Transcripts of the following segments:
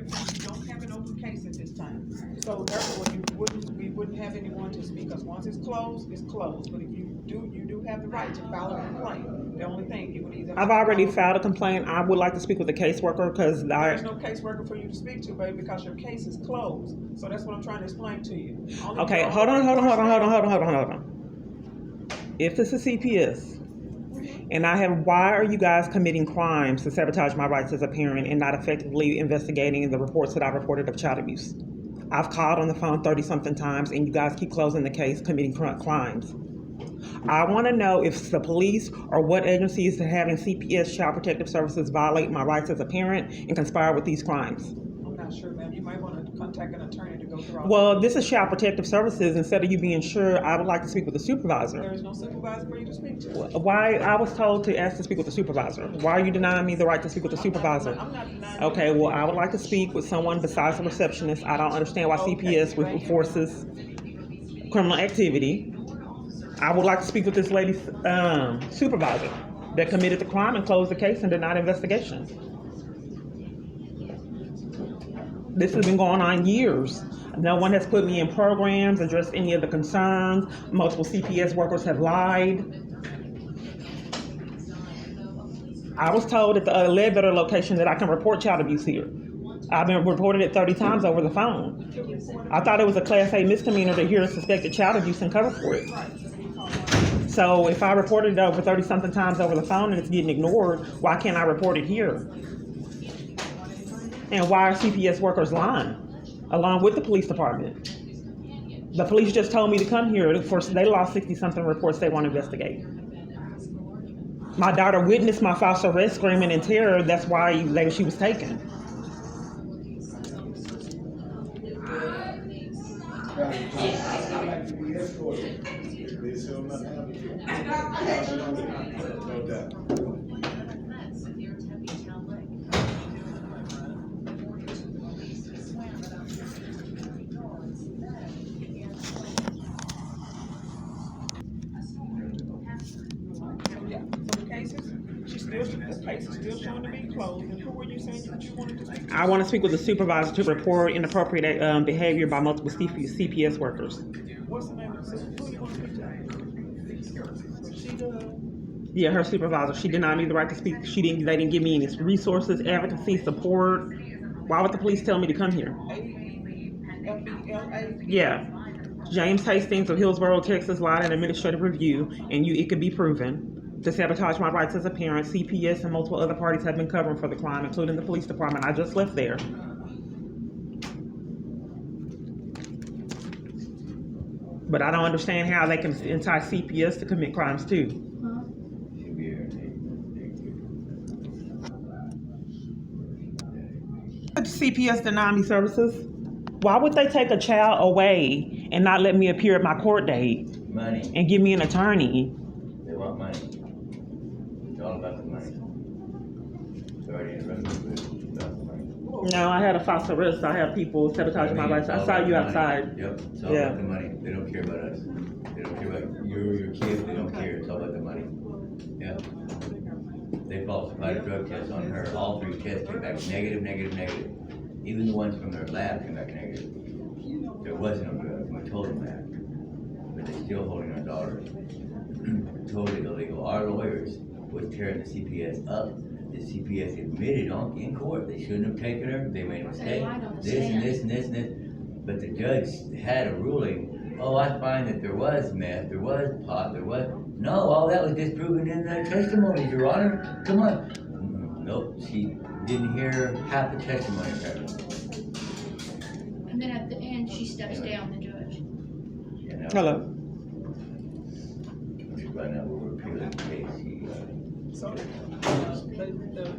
fingerprint. You don't have an open case at this time. So therefore, we wouldn't have anyone to speak, because once it's closed, it's closed. But if you do have the right to file a complaint. The only thing you would either. I've already filed a complaint. I would like to speak with the caseworker because there's no caseworker for you to speak to, baby, because your case is closed. So that's what I'm trying to explain to you. Okay, hold on. If this is CPS, and why are you guys committing crimes to sabotage my rights as a parent and not effectively investigating the reports that I reported of child abuse? I've called on the phone 30-something times, and you guys keep closing the case, committing crimes. I want to know if the police or what agencies that having CPS Child Protective Services violate my rights as a parent and conspire with these crimes. I'm not sure, ma'am. You might want to contact an attorney to go through all. Well, this is Child Protective Services. Instead of you being sure, I would like to speak with the supervisor. There is no supervisor for you to speak to. Why? I was told to ask to speak with the supervisor. Why are you denying me the right to speak with the supervisor? I'm not denying. Okay, well, I would like to speak with someone besides the receptionist. I don't understand why CPS enforces criminal activity. I would like to speak with this lady's supervisor that committed the crime and closed the case and denied investigation. This has been going on years. No one has put me in programs, addressed any of the concerns. Multiple CPS workers have lied. I was told at the Ledbetter location that I can report child abuse here. I've been reported it 30 times over the phone. I thought it was a Class A misdemeanor to hear suspected child abuse and cover for it. So if I reported it over 30-something times over the phone and it's getting ignored, why can't I report it here? And why are CPS workers lying, along with the police department? The police just told me to come here. They lost 60-something reports they want to investigate. My daughter witnessed my false arrest screaming in terror. That's why she was taken. The case is still showing to be closed. And who were you saying that you wanted to speak to? I want to speak with the supervisor to report inappropriate behavior by multiple CPS workers. What's the name of the supervisor? Who you want to speak to? Yeah, her supervisor. She denied me the right to speak. They didn't give me any resources, advocacy, support. Why would the police tell me to come here? FELA? Yeah. James Hastings of Hillsborough, Texas, lied in administrative review, and it could be proven. To sabotage my rights as a parent, CPS and multiple other parties have been covering for the crime, including the police department. I just left there. But I don't understand how they can entice CPS to commit crimes too. CPS deny me services. Why would they take a child away and not let me appear at my court date? Money. And give me an attorney? They want money. It's all about the money. Sorry to interrupt you, but it's about the money. No, I had a false arrest. I have people sabotaging my rights. I saw you outside. Yep, it's all about the money. They don't care about us. They don't care about your kids. They don't care. It's all about the money. Yeah. They falsified a drug test on her. All 3 tests came back negative. Even the ones from their lab came back negative. There was no drug. We told them that. But they're still holding our daughter. Totally illegal. Our lawyers was tearing the CPS up. The CPS admitted in court they shouldn't have taken her. They made a mistake. This. But the judge had a ruling. Oh, I find that there was meth, there was pot, there was. No, all that was disproven in the testimony, Your Honor. Come on. Nope, she didn't hear half the testimony apparently. And then at the end, she steps down, the judge. Yeah, Hello. Right now we're appealing the case. So the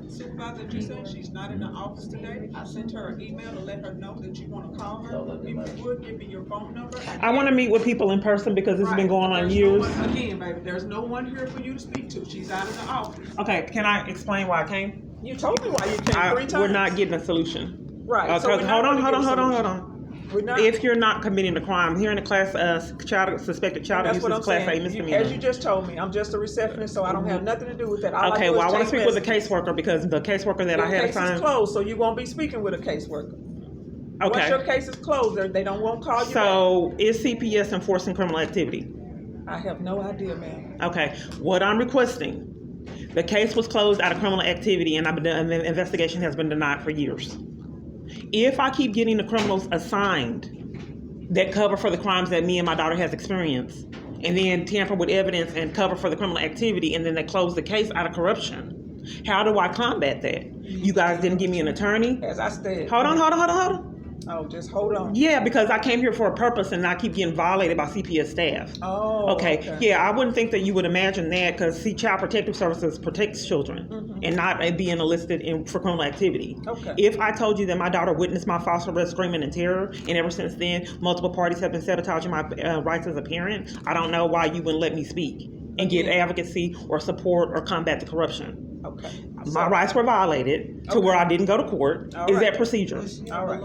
supervisor that you said, she's not in the office today. I sent her an email to let her know that you want to call her. If you would give me your phone number. I want to meet with people in person because this has been going on years. Again, baby, there's no one here for you to speak to. She's out of the office. Okay, can I explain why I came? You told me why you came 3 times. We're not getting a solution. Right. So hold on. We're not. If you're not committing a crime, here in the class, suspected child That's abuse what is I'm class A saying. misdemeanor. As you just told me, I'm just a receptionist, so I don't have nothing to do with that. All Okay, I do well, I is want to take speak with a messages. caseworker because the caseworker that Your I had case is assigned. closed, so you won't be speaking with a caseworker. Once Okay. your case is closed, they won't call you So, is CPS enforcing criminal activity? back. I have no idea, ma'am. Okay. What I'm requesting, the case was closed out of criminal activity and the investigation has been denied for years. If I keep getting the criminals assigned that cover for the crimes that me and my daughter has experienced, and then tamper with evidence and cover for the criminal activity, and then they close the case out of corruption, how do I combat that? You guys didn't give me an attorney? As I said. Hold on. Oh, just hold on. Yeah, because I came here for a purpose and I keep getting violated by CPS staff. Oh, Okay. Yeah, I wouldn't think that you would imagine that because Child Protective Services protects children and not being enlisted for criminal activity. Okay. If I told you that my daughter witnessed my false arrest, screaming in terror, and ever since then, multiple parties have been sabotaging my rights as a parent, I don't know why you wouldn't let me speak and get advocacy or support or combat the corruption. Okay. My rights were violated to where I didn't go to court. All Is right. that procedure? All right.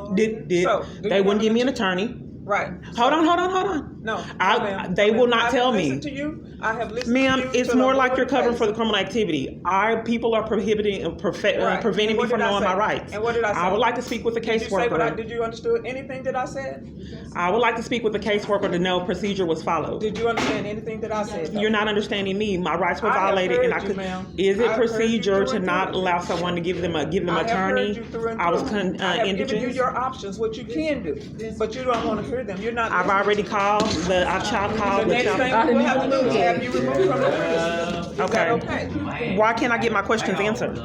So, they wouldn't give me an attorney. Right. Hold on. No. I- they will not tell me. I have listened to you. I have listened Ma'am, to you. it's till more the like Lord you're covering pays. for the criminal activity. Our people are prohibiting, Right. preventing And me what from did I knowing say? my rights. And what did I say? I would like to speak with a Did you say what caseworker. did you understand anything that I said? I would like to speak with a caseworker to know procedure was followed. Did you understand anything that I said? You're not understanding me. My rights were I have violated, and I heard you, could. ma'am. Is it I've heard you procedure through to and not through. allow someone to give them I have attorney? heard you through and I was through. I have given you indigent. your options, what you can do, but you don't want to hear them. You're not. I've already called the. I've child The called the next child. thing we will have to do is have you removed from the premises. Is that Okay. okay? Why can't I get my questions answered?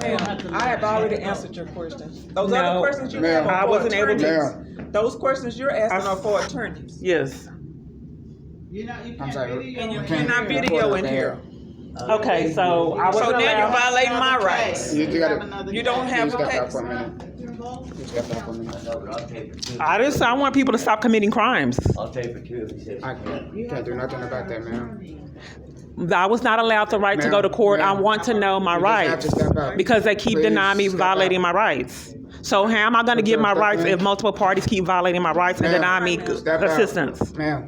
Ma'am, I have already answered your questions. Those No. other questions you Ma'am. have are I for wasn't able to- attorneys. Those questions you're asking are for attorneys. Yes. I'm sorry. And you can't cannot record video up in here. Okay, so I So wasn't now you're allowed. violating my rights. You gotta. You don't have Step a back case. for a minute. You step back for a minute. No, but I'll take it too. I want people to stop committing crimes. I'll take it too if he says. I can't do nothing about that, ma'am. I was not allowed the right to go to court. I Ma'am, want to know my you just have rights to step out. because they keep Please denying me step violating out. my rights. So how am I going to Put get your my step rights in. if multiple parties keep violating my rights and Ma'am, deny me step out. assistance? Ma'am,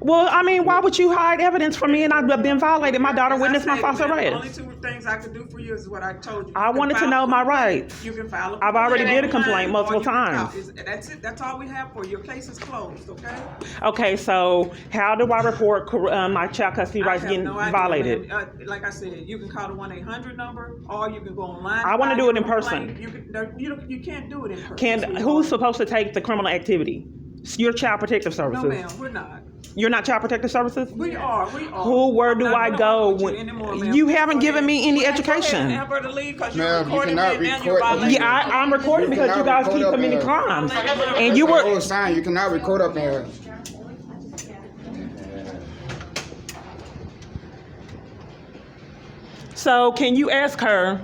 Well, I mean, why would you hide evidence from me and I've been violated? My daughter As I witnessed my said, false ma'am, the only arrest. two things I could do for you is what I told you. I You can wanted to file know a my complaint. rights. You can file a I've already complaint did a complaint online, multiple or you can times. file- That's it. That's all we have for you. Your case is closed, okay? Okay, so how do I report my child custody rights I have getting no idea, violated? ma'am. Like I said, you can call the 1-800 number, or you can go online. I wanna file do your it in complaint. person. You can't do it in person. Can sweetheart. who's supposed to take the criminal activity? Your Child Protective No, Services. ma'am, we're not. You're not Child Protective Services? We are. Where I'm do not I gonna go work with when you anymore, ma'am. you haven't Go given ahead. me any Go ahead education? and have her to leave 'cause you're Ma'am, you recording me cannot and now you're record- violating Yeah, I'm recording because you guys keep committing crimes, and you that's the were. old sign. You cannot record up in here. So can you ask her?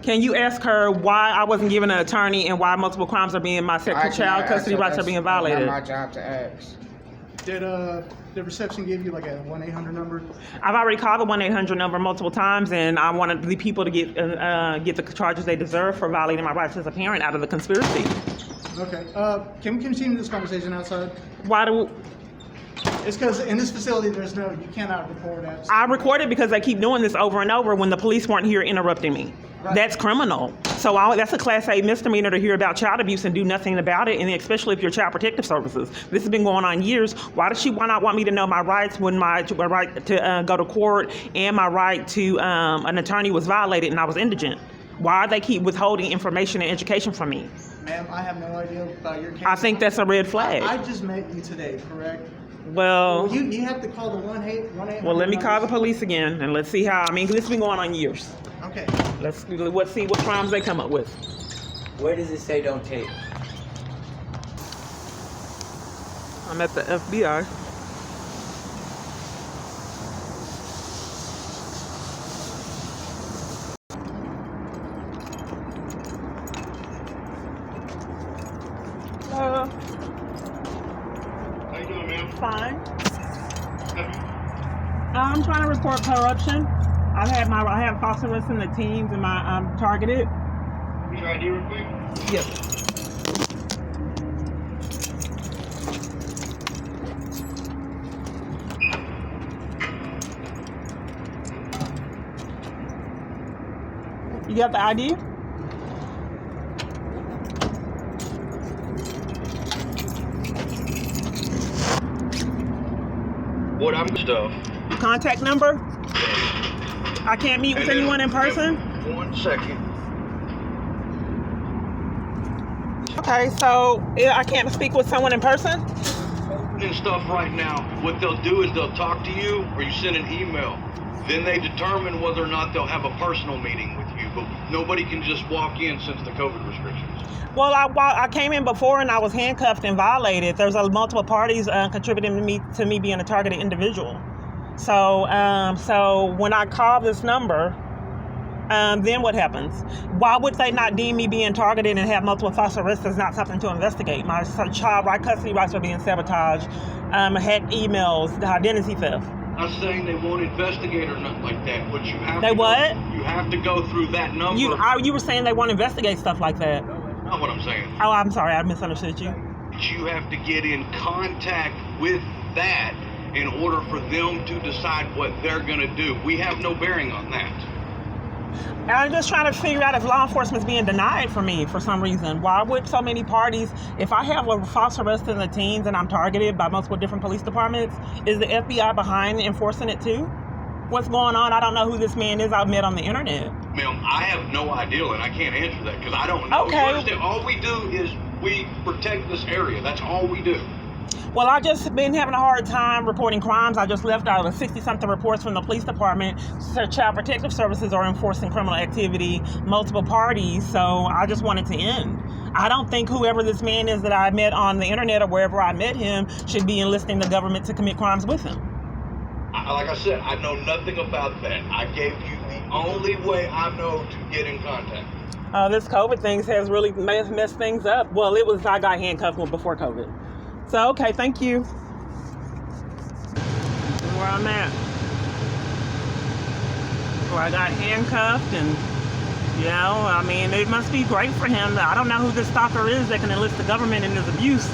Can you ask her why I wasn't given an attorney and why multiple crimes are being my I child cannot custody ask rights her. are being That's not violated? my job to ask. Did the reception give you like a 1-800 number? I've already called the 1-800 number multiple times, and I wanted the people to get the charges they deserve for violating my rights as a parent out of the conspiracy. Okay. Can we continue this conversation outside? Why do It's because in this facility, you cannot record apps. I recorded because they keep doing this over and over when the police weren't here interrupting me? Right. That's criminal. So that's a Class A misdemeanor to hear about child abuse and do nothing about it, and especially if you're Child Protective Services. This has been going on years. Why not want me to know my rights when my right to go to court and my right to an attorney was violated and I was indigent? Why they keep withholding information and education from me? Ma'am, I have no idea about your case. I think that's a red flag. I just met you today, correct? Well, You have to call the 1-800. well, let me call the police again and let's see how. I mean, this has been going on years. Okay. Let's see what crimes they come up with. Where does it say don't take? I'm at the FBI. Hello. How you doing, ma'am? Fine. I'm trying to report corruption. I have false arrests in the teams and I'm targeted. Use your ID real quick. Yep. You got the ID? What I'm stuff. Contact number? I can't meet with And then- anyone in person? 1 second. Okay, so I can't speak with someone in person? And stuff right now. What they'll do is they'll talk to you or you send an email. Then they determine whether or not they'll have a personal meeting with you. But nobody can just walk in since the COVID restrictions. Well, I came in before and I was handcuffed and violated. There's multiple parties contributing to me being a targeted individual. So when I call this number, then what happens? Why would they not deem me being targeted and have multiple false arrests as not something to investigate? My child custody rights are being sabotaged, hacked emails, the identity theft. I'm not saying they won't investigate or nothing like that, but you have They to what? You have to go through that number. You were saying they won't investigate stuff like that. Not what I'm saying. Oh, I'm sorry, I misunderstood you. You have to get in contact with that in order for them to decide what they're going to do. We have no bearing on that. I'm just trying to figure out if law enforcement's being denied for me for some reason. Why would so many parties, if I have a false arrest in the teens and I'm targeted by multiple different police departments, is the FBI behind enforcing it too? What's going on? I don't know who this man is I met on the internet. Ma'am, I have no idea, and I can't answer that because I don't know. Okay. You understand? All we do is we protect this area. That's all we do. Well, I just been having a hard time reporting crimes. I just left out of 60-something reports from the police department. So Child Protective Services are enforcing criminal activity, multiple parties, so I just want it to end. I don't think whoever this man is that I met on the internet or wherever I met him should be enlisting the government to commit crimes with him. Like I said, I know nothing about that. I gave you the only way I know to get in contact. This COVID thing has really messed things up. Well, I got handcuffed before COVID. So, okay, thank you. This is where I'm at. Where I got handcuffed and, I mean, it must be great for him. I don't know who this stalker is that can enlist the government in his abuse.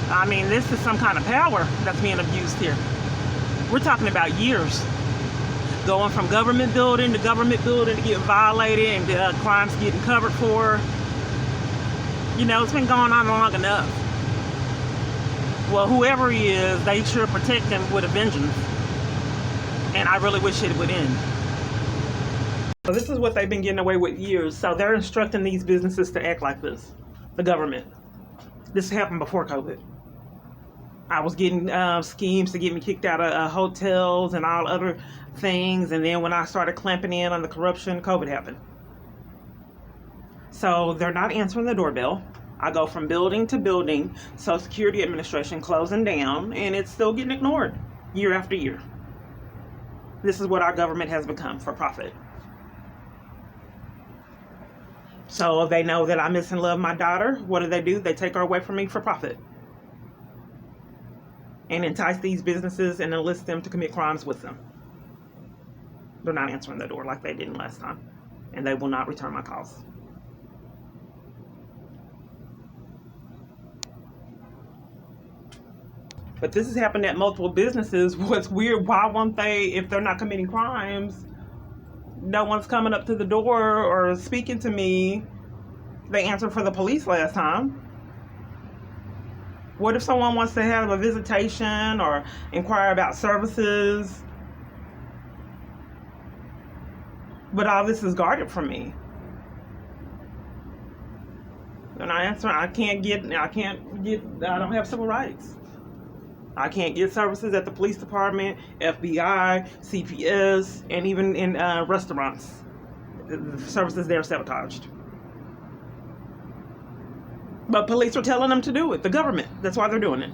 I mean, this is some kind of power that's being abused here. We're talking about years. Going from government building to get violated and crimes getting covered for. It's been going on long enough. Well, whoever he is, they should protect him with a vengeance. And I really wish it would end. So this is what they've been getting away with years. So they're instructing these businesses to act like this. The government. This happened before COVID. I was getting schemes to get me kicked out of hotels and all other things. And then when I started clamping in on the corruption, COVID happened. So they're not answering the doorbell. I go from building to building, Social Security Administration closing down, and it's still getting ignored year after year. This is what our government has become for profit. So they know that I miss and love my daughter. What do? They take her away from me for profit. And entice these businesses and enlist them to commit crimes with them. They're not answering the door like they didn't last time. And they will not return my calls. But this has happened at multiple businesses. What's weird, why won't they, if they're not committing crimes, no one's coming up to the door or speaking to me. They answered for the police last time. What if someone wants to have a visitation or inquire about services? But all this is guarded from me. And I answer, I don't have civil rights. I can't get services at the police department, FBI, CPS, and even in restaurants. The services there are sabotaged. But police are telling them to do it. The government. That's why they're doing it.